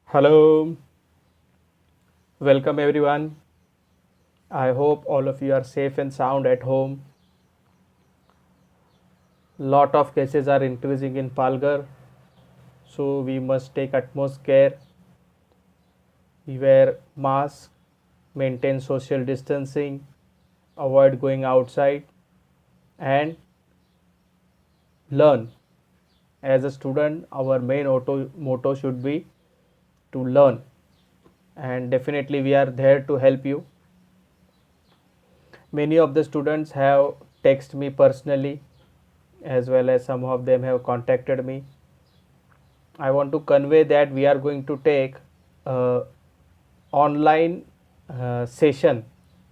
Hello, welcome everyone. I hope all of you are safe and sound at home. Lot of cases are increasing in Palghar, so we must take utmost care. We wear mask, maintain social distancing, avoid going outside, and learn. As a student, our main motto should be to learn, and definitely we are there to help you. Many of the students have texted me personally, as well as some of them have contacted me. I want to convey that we are going to take online session.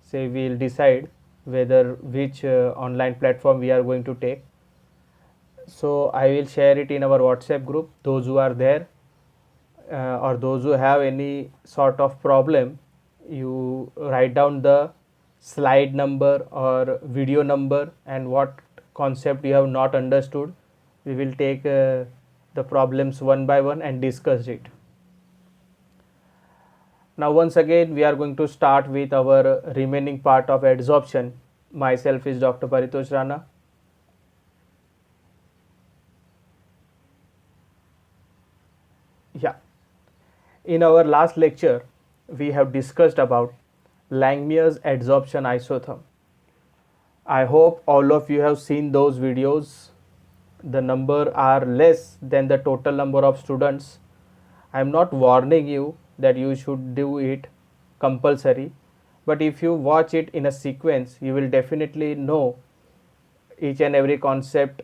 Say we will decide whether which online platform we are going to take. So I will share it in our WhatsApp group. Those who are there or those who have any sort of problem, you write down the slide number or video number and what concept you have not understood. We will take the problems one by one and discuss it. Now once again we are going to start with our remaining part of adsorption. Myself is Dr. Paritosh Rana. Yeah. In our last lecture we have discussed about Langmuir's adsorption isotherm. I hope all of you have seen those videos. The number are less than the total number of students. I am not warning you that you should do it compulsory, but if you watch it in a sequence, you will definitely know each and every concept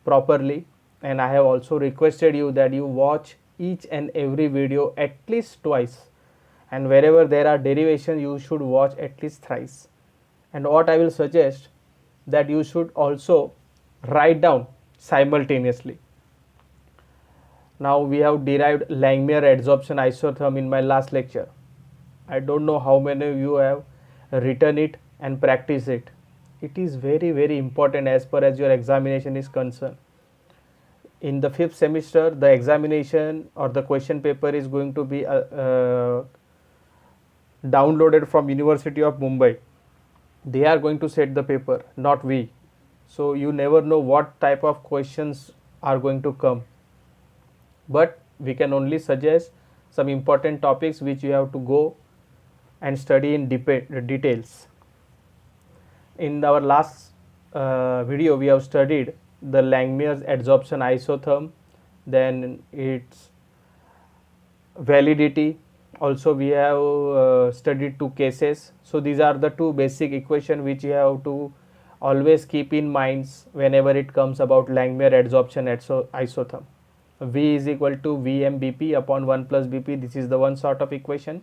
properly. And I have also requested you that you watch each and every video at least twice, and wherever there are derivations you should watch at least thrice. And what I will suggest, that you should also write down simultaneously. Now we have derived Langmuir adsorption isotherm in my last lecture. I don't know how many of you have written it and practiced it. It is very important as per as your examination is concerned. In the 5th semester, the examination or the question paper is going to be downloaded from University of Mumbai. They are going to set the paper, not we. So you never know what type of questions are going to come, but we can only suggest some important topics which you have to go and study in details. In our last video we have studied the Langmuir's adsorption isotherm, then its validity. Also we have studied two cases. So these are the two basic equation which you have to always keep in minds whenever it comes about Langmuir adsorption isotherm. V is equal to VMBP upon 1 plus BP. This is the one sort of equation,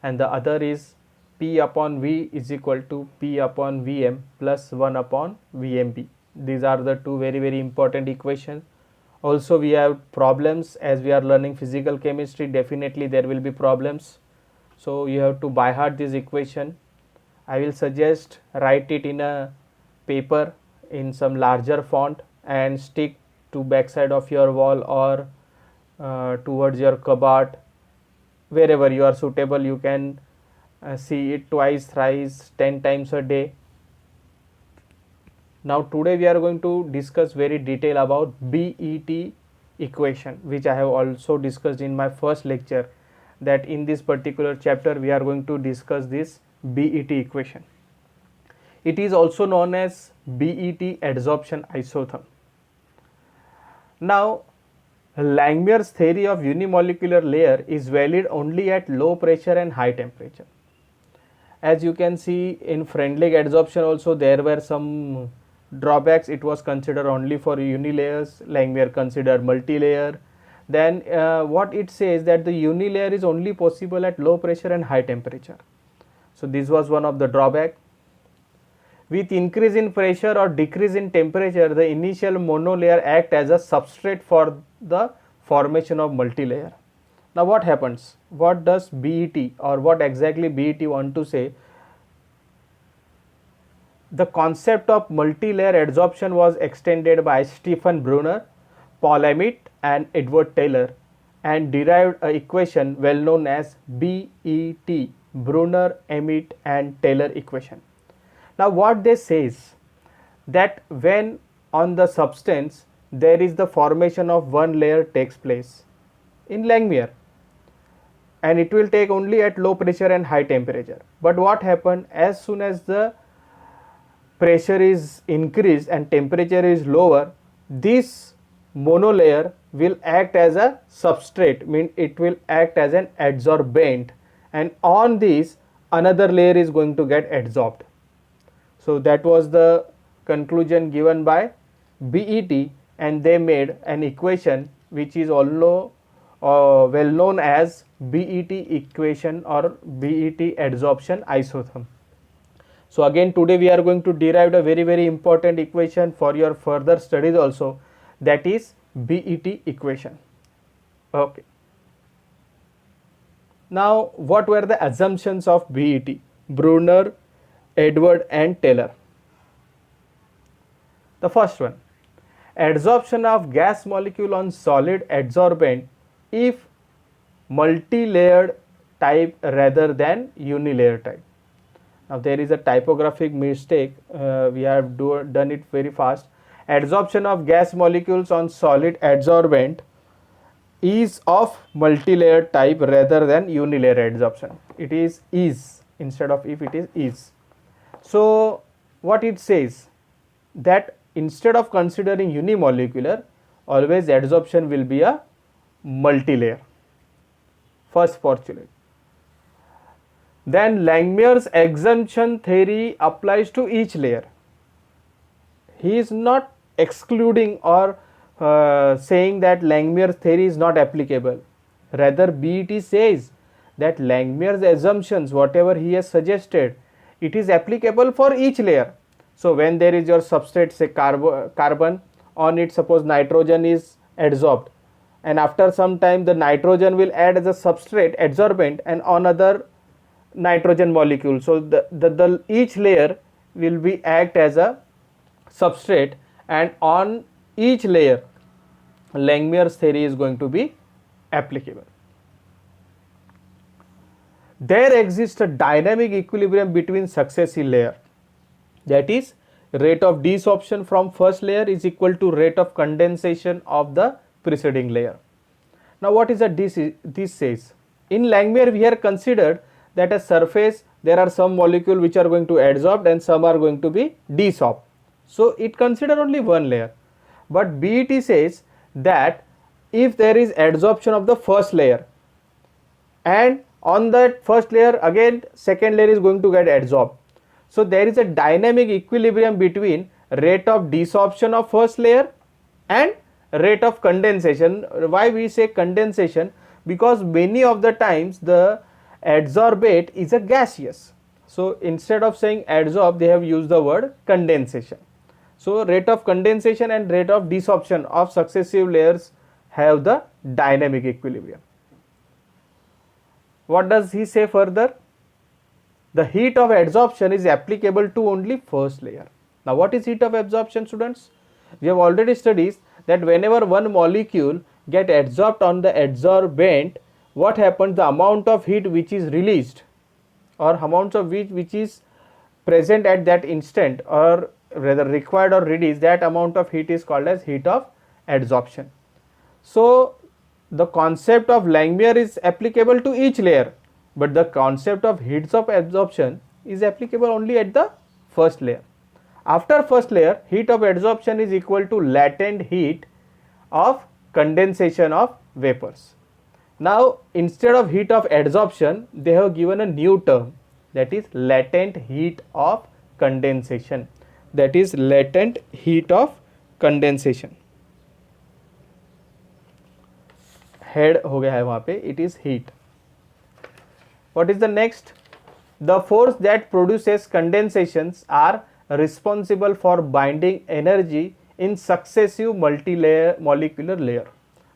and the other is P upon V is equal to P upon Vm plus 1 upon Vmb. These are the two very important equations. Also we have problems. As we are learning physical chemistry, definitely there will be problems, so you have to by heart this equation. I will suggest write it in a paper in some larger font and stick to backside of your wall or towards your cupboard. Wherever you are suitable, you can see it twice, thrice, 10 times a day. Now today we are going to discuss very detail about BET equation, which I have also discussed in my first lecture, that in this particular chapter we are going to discuss this BET equation. It is also known as BET adsorption isotherm. Now Langmuir's theory of unimolecular layer is valid only at low pressure and high temperature. As you can see in Freundlich adsorption also there were some drawbacks. It was considered only for unilayers. Langmuir considered multi-layer. Then what it says, that the unilayer is only possible at low pressure and high temperature. So this was one of the drawback. With increase in pressure or decrease in temperature, the initial monolayer act as a substrate for the formation of multilayer. Now what happens? What does BET, or what exactly BET want to say? The concept of multilayer adsorption was extended by Stephen Brunner, Paul Emmett and Edward Taylor, and derived an equation well known as BET, Brunner, Emmett and Taylor equation. Now what they says that when on the substance there is the formation of one layer takes place in Langmuir, and it will take only at low pressure and high temperature. But what happened, as soon as the pressure is increased and temperature is lower, this monolayer will act as a substrate, mean it will act as an adsorbent, and on this another layer is going to get adsorbed. So that was the conclusion given by BET, and they made an equation which is also well known as BET equation or BET adsorption isotherm. So again today we are going to derive a very important equation for your further studies also, that is BET equation. Okay. Now what were the assumptions of BET? Brunner, Edward and Taylor. The first one, adsorption of gas molecule on solid adsorbent if multi-layered type rather than unilayer type. Now there is a typographic mistake, we have done it very fast. Adsorption of gas molecules on solid adsorbent is of multi-layered type rather than unilayer adsorption. It is instead of if, it is. So what it says, that instead of considering unimolecular, always adsorption will be a multi-layer. First postulate. Then Langmuir's exemption theory applies to each layer. He is not excluding or saying that Langmuir's theory is not applicable. Rather, BET says that Langmuir's assumptions, whatever he has suggested, it is applicable for each layer. So when there is your substrate, say carbon, on it suppose nitrogen is adsorbed, and after some time the nitrogen will add as a substrate adsorbent and on other nitrogen molecule. So the each layer will be act as a substrate, and on each layer Langmuir's theory is going to be applicable. There exists a dynamic equilibrium between successive layer, that is rate of desorption from first layer is equal to rate of condensation of the preceding layer. Now what is that this says? In Langmuir we have considered that a surface there are some molecule which are going to adsorb and some are going to be desorbed. So it consider only one layer. But BET says that if there is adsorption of the first layer and on that first layer again second layer is going to get adsorbed, so there is a dynamic equilibrium between rate of desorption of first layer and rate of condensation. Why we say condensation? Because many of the times the adsorbate is a gaseous. So instead of saying adsorb, they have used the word condensation. So rate of condensation and rate of desorption of successive layers have the dynamic equilibrium. What does he say further? The heat of adsorption is applicable to only first layer. Now what is heat of absorption, students? We have already studied that whenever one molecule get adsorbed on the adsorbent, what happens, the amount of heat which is released or amount of heat which is present at that instant or rather required or released, that amount of heat is called as heat of adsorption. So the concept of Langmuir is applicable to each layer, but the concept of heats of absorption is applicable only at the first layer. After first layer, heat of adsorption is equal to latent heat of condensation of vapors. Now instead of heat of adsorption, they have given a new term, that is latent heat of condensation. That is latent heat of condensation. Head हो गया है वहाँ पे, it is heat. What is the next? The force that produces condensations are responsible for binding energy in successive molecular layer.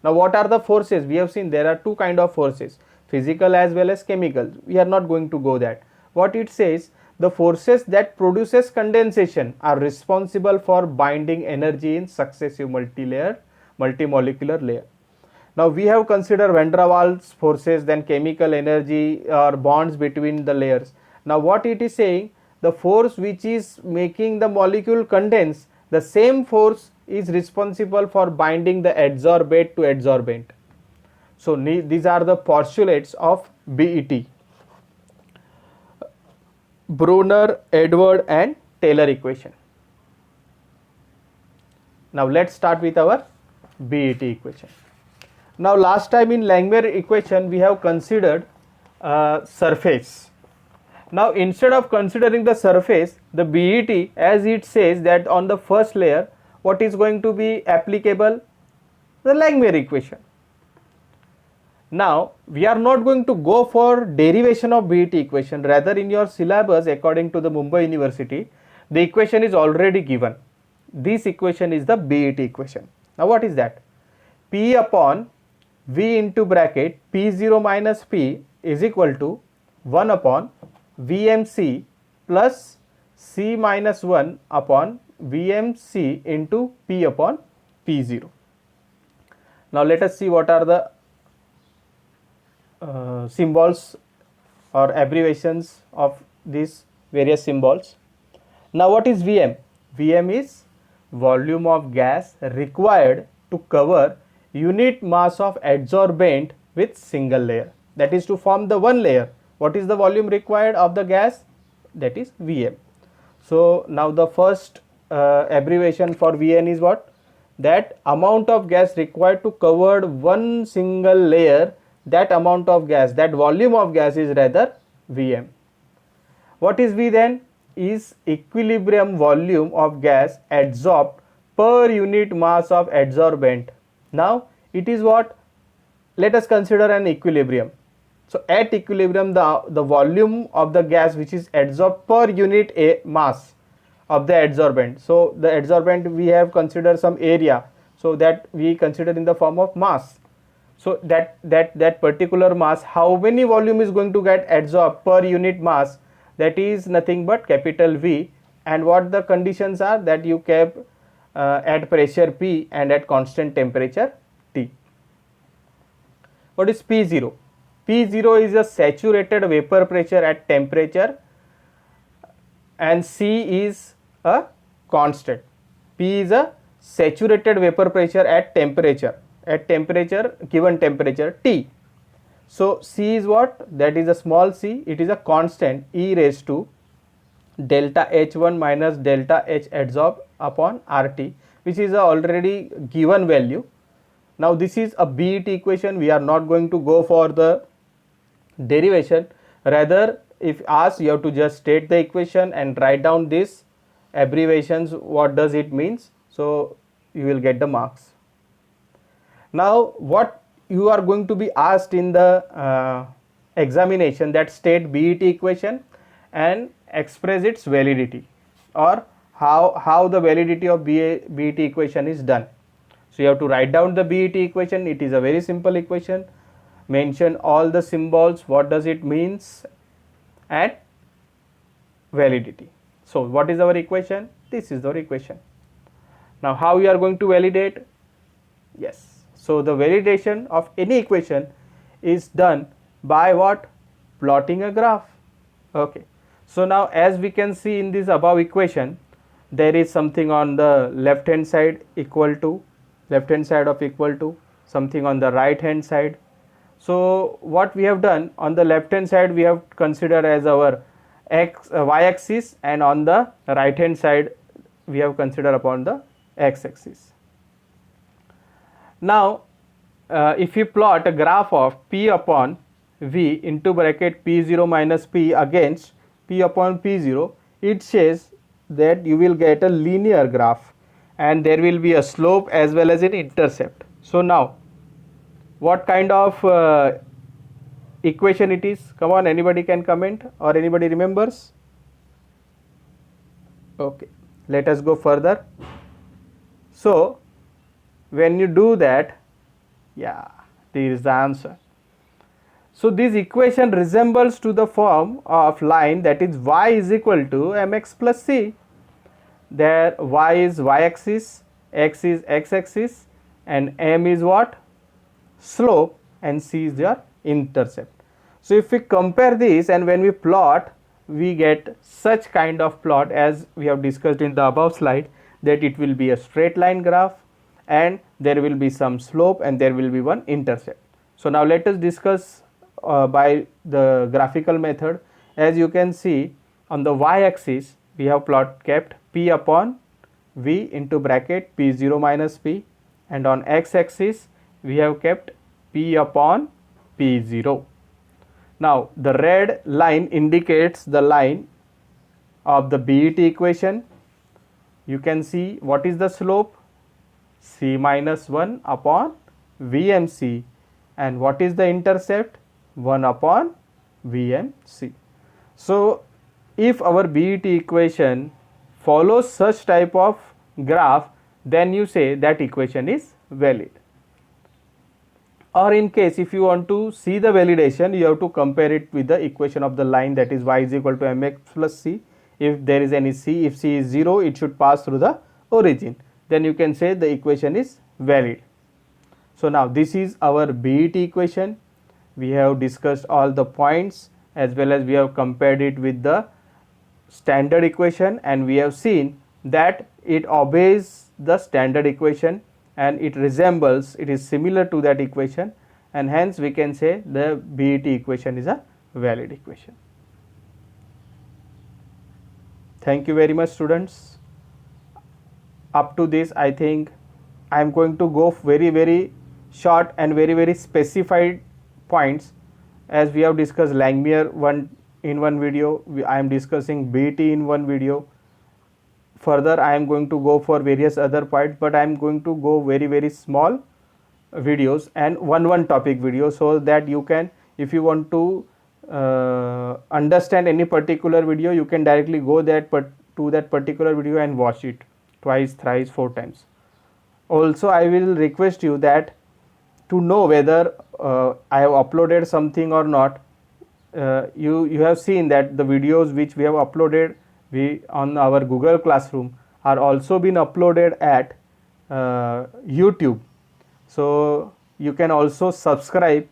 Now what are the forces? We have seen there are two kind of forces, physical as well as chemical. We are not going to go that. What it says, the forces that produces condensation are responsible for binding energy in successive multimolecular layer. Now we have considered van der Waals forces, then chemical energy or bonds between the layers. Now what it is saying, the force which is making the molecule condense, the same force is responsible for binding the adsorbate to adsorbent. So these are the postulates of BET. Brunner, Edward and Taylor equation. Now let's start with our BET equation. Now last time in Langmuir equation we have considered surface. Now instead of considering the surface, the BET, as it says that on the first layer, what is going to be applicable? The Langmuir equation. Now we are not going to go for derivation of BET equation, rather in your syllabus according to the Mumbai University, the equation is already given. This equation is the BET equation. Now what is that? P upon V into bracket P0 minus P is equal to 1 upon VMC plus C minus 1 upon VMC into P upon P0. Now let us see what are the symbols or abbreviations of these various symbols. Now what is VM? VM is volume of gas required to cover unit mass of adsorbent with single layer, that is to form the one layer. What is the volume required of the gas? That is VM. So now the first abbreviation for VN is what? That amount of gas required to cover one single layer, that amount of gas, that volume of gas is rather VM. What is V then? Is equilibrium volume of gas adsorbed per unit mass of adsorbent. Now it is what? Let us consider an equilibrium. So at equilibrium, the volume of the gas which is adsorbed per unit mass of the adsorbent. So the adsorbent we have considered some area, so that we consider in the form of mass. So that particular mass, how many volume is going to get adsorbed per unit mass, that is nothing but capital V, and what the conditions are that you kept at pressure P and at constant temperature T. What is P0? P0 is a saturated vapor pressure at temperature and C is a constant. P is a saturated vapor pressure at temperature given temperature T. So C is what? That is a small c, it is a constant e raised to delta H1 minus delta H adsorb upon RT, which is a already given value. Now this is a BET equation, we are not going to go for the derivation, rather if asked you have to just state the equation and write down this abbreviations, what does it means, so you will get the marks. Now what you are going to be asked in the examination, that state BET equation and express its validity, or how the validity of BET equation is done. So you have to write down the BET equation. It is a very simple equation. Mention all the symbols, what does it means, and validity. So what is our equation? This is our equation. Now how you are going to validate? Yes. So the validation of any equation is done by what? Plotting a graph. Okay. So now as we can see in this above equation, there is something on the left hand side equal to, something on the right hand side. So what we have done, on the left hand side we have considered as our y axis, and on the right hand side we have considered upon the x axis. Now if you plot a graph of P upon V into bracket P0 minus P against P upon P0, it says that you will get a linear graph and there will be a slope as well as an intercept. So now what kind of equation it is? Come on, anybody can comment or anybody remembers? Okay, let us go further. So when you do that, yeah, there is the answer. So this equation resembles to the form of line, that is y is equal to mx plus c. There y is y axis, x is x axis, and m is what? slope and C is your intercept. So if we compare this and when we plot, we get such kind of plot as we have discussed in the above slide, that it will be a straight line graph and there will be some slope and there will be one intercept. So now let us discuss by the graphical method. As you can see, on the y-axis we have kept P upon V into bracket P0 minus P, and on x-axis we have kept P upon P0. Now the red line indicates the line of the BET equation. You can see what is the slope, C minus 1 upon VMC, and what is the intercept, 1 upon VMC. So if our BET equation follows such type of graph, then you say that equation is valid. Or in case if you want to see the validation, you have to compare it with the equation of the line, that is y is equal to mx plus c. If there is any c, if c is 0, it should pass through the origin. Then you can say the equation is valid. So now this is our BET equation. We have discussed all the points as well as we have compared it with the standard equation, and we have seen that it obeys the standard equation and it resembles, it is similar to that equation, and hence we can say the BET equation is a valid equation. Thank you very much, students. Up to this, I think I am going to go very short and very specified points. As we have discussed Langmuir in one video, I am discussing BET in one video. Further, I am going to go for various other points, but I am going to go very small videos and one topic video, so that you can, if you want to understand any particular video, you can directly go to that particular video and watch it twice, thrice, 4 times. Also, I will request you that to know whether I have uploaded something or not, you have seen that the videos which we have uploaded on our Google Classroom are also been uploaded at YouTube. So you can also subscribe.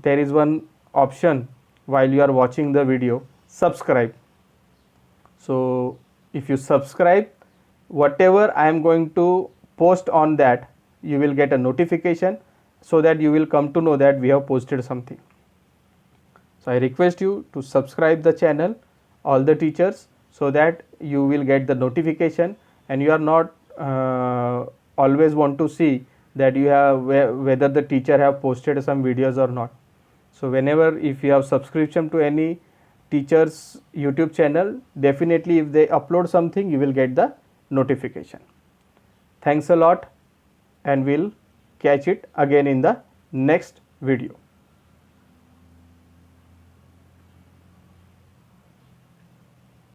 There is one option while you are watching the video, subscribe. So if you subscribe, whatever I am going to post on that, you will get a notification, so that you will come to know that we have posted something. So I request you to subscribe the channel, all the teachers, so that you will get the notification, and you are not always want to see that you have whether the teacher have posted some videos or not. So whenever, if you have subscription to any teacher's YouTube channel, definitely if they upload something, you will get the notification. Thanks a lot, and we'll catch it again in the next video.